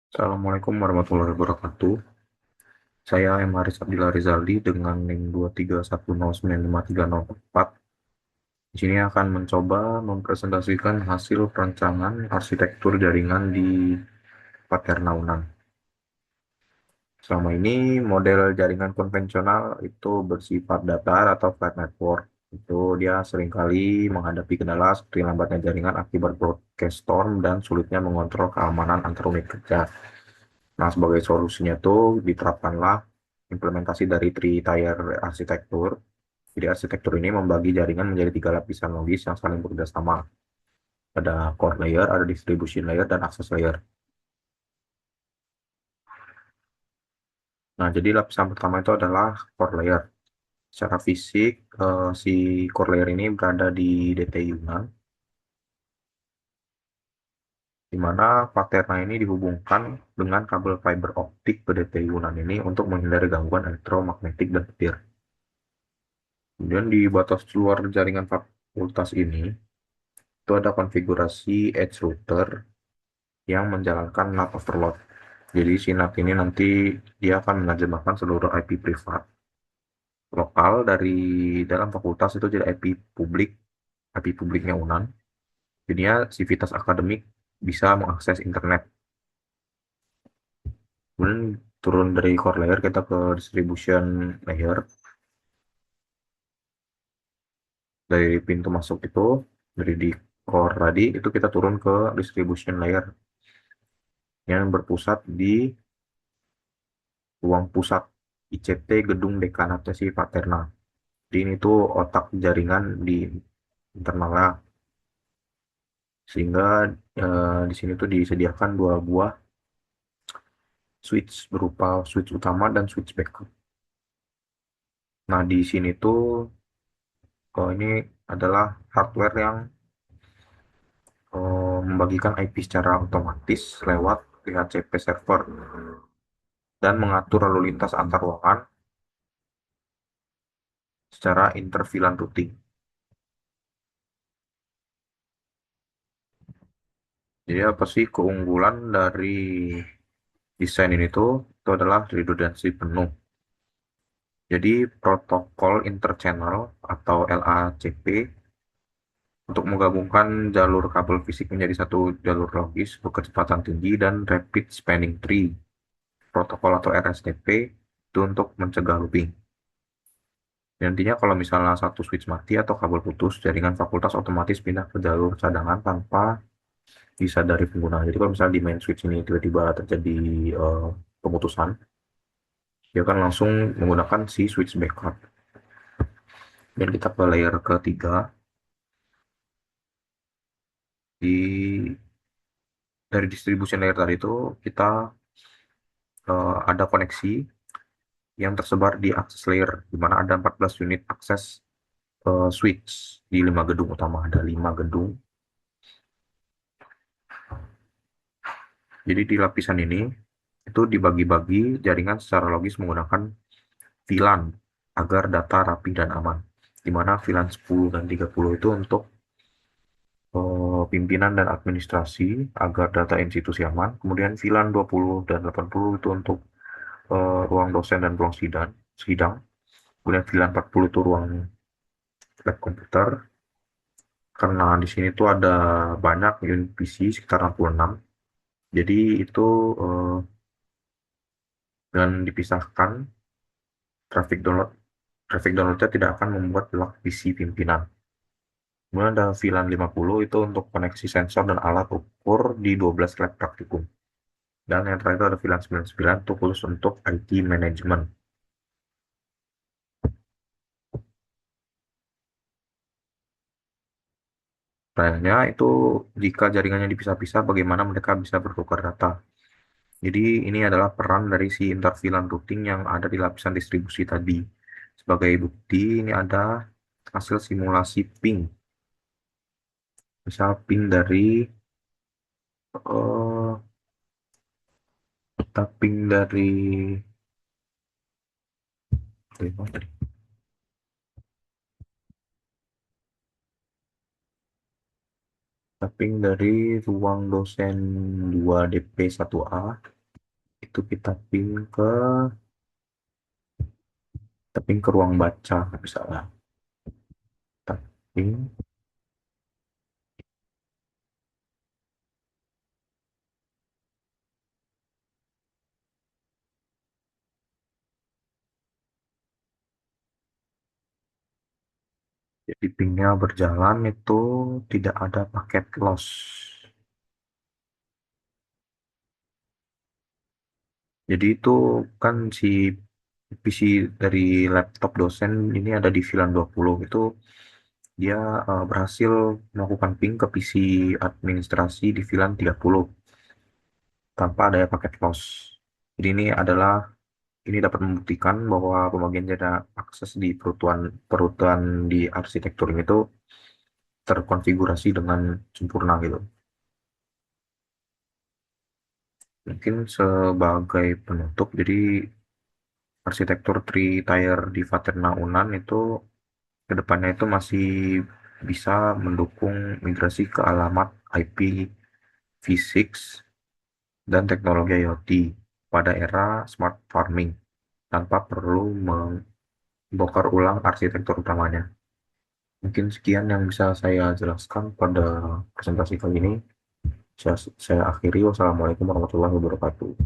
Assalamualaikum warahmatullahi wabarakatuh. Saya M. Haris Abdillah Rizaldi dengan NIM 231095304. Di sini akan mencoba mempresentasikan hasil perancangan arsitektur jaringan di Paterna Unan. Selama ini model jaringan konvensional itu bersifat datar atau flat network. Itu dia seringkali menghadapi kendala seperti lambatnya jaringan akibat broadcast storm dan sulitnya mengontrol keamanan antar unit kerja. Nah, sebagai solusinya tuh diterapkanlah implementasi dari three-tier arsitektur. Jadi arsitektur ini membagi jaringan menjadi tiga lapisan logis yang saling bekerja sama. Ada core layer, ada distribution layer, dan access layer. Nah, jadi lapisan pertama itu adalah core layer. Secara fisik, si core layer ini berada di DT Yunan, di mana Paterna ini dihubungkan dengan kabel fiber optik ke DT Yunan ini untuk menghindari gangguan elektromagnetik dan petir. Kemudian di batas luar jaringan fakultas ini, itu ada konfigurasi edge router yang menjalankan NAT overload. Jadi si NAT ini nanti dia akan menerjemahkan seluruh IP privat lokal dari dalam fakultas itu jadi IP publiknya UNAN. Jadinya sivitas akademik bisa mengakses internet. Kemudian turun dari core layer kita ke distribution layer. Dari pintu masuk itu, dari di core tadi, itu kita turun ke distribution layer yang berpusat di ruang pusat ICT Gedung Dekanatnya si Paterna. Jadi ini tuh otak jaringan di internalnya, sehingga di sini tuh disediakan dua buah switch berupa switch utama dan switch backup. Nah, di sini tuh ini adalah hardware yang membagikan IP secara otomatis lewat DHCP server dan mengatur lalu lintas antar ruangan secara inter-VLAN routing. Jadi apa sih keunggulan dari desain ini tuh? Itu adalah redundancy penuh. Jadi protokol interchannel atau LACP untuk menggabungkan jalur kabel fisik menjadi satu jalur logis berkecepatan tinggi dan rapid spanning tree. Protokol atau RSTP itu untuk mencegah looping. Nantinya kalau misalnya satu switch mati atau kabel putus, jaringan fakultas otomatis pindah ke jalur cadangan tanpa disadari pengguna. Jadi kalau misalnya di main switch ini tiba-tiba terjadi eh, pemutusan, dia akan langsung menggunakan si switch backup. Dan kita ke layer ketiga, di dari distribution layer tadi itu kita ada koneksi yang tersebar di access layer, di mana ada 14 unit akses switch di 5 gedung utama. Ada 5 gedung. Jadi di lapisan ini itu dibagi-bagi jaringan secara logis menggunakan VLAN agar data rapi dan aman. Di mana VLAN 10 dan 30 itu untuk pimpinan dan administrasi agar data institusi aman. Kemudian VLAN 20 dan 80 itu untuk ruang dosen dan ruang sidang. Kemudian VLAN 40 itu ruang lab komputer. Karena di sini tuh ada banyak unit PC sekitar 66. Jadi itu eh, dengan dipisahkan traffic downloadnya tidak akan membuat lock PC pimpinan. Kemudian ada VLAN 50 itu untuk koneksi sensor dan alat ukur di 12 lab praktikum. Dan yang terakhir itu ada VLAN 99 itu khusus untuk IT management. Pertanyaannya itu jika jaringannya dipisah-pisah bagaimana mereka bisa bertukar data. Jadi ini adalah peran dari si interVLAN routing yang ada di lapisan distribusi tadi. Sebagai bukti ini ada hasil simulasi ping. Misal ping dari eh kita ping dari tapping dari ruang dosen 2 DP 1A itu kita ping ke ruang baca misalnya. Kita ping, jadi pingnya berjalan itu tidak ada paket loss. Jadi itu kan si PC dari laptop dosen ini ada di VLAN 20 itu dia berhasil melakukan ping ke PC administrasi di VLAN 30 tanpa ada paket loss. Jadi ini dapat membuktikan bahwa pembagian jarak akses di perutuan perutuan di arsitektur ini tuh terkonfigurasi dengan sempurna gitu. Mungkin sebagai penutup, jadi arsitektur three-tier di Vaterna Unan itu kedepannya itu masih bisa mendukung migrasi ke alamat IP v6 dan teknologi IoT pada era smart farming tanpa perlu membongkar ulang arsitektur utamanya. Mungkin sekian yang bisa saya jelaskan pada presentasi kali ini. Saya akhiri. Wassalamualaikum warahmatullahi wabarakatuh.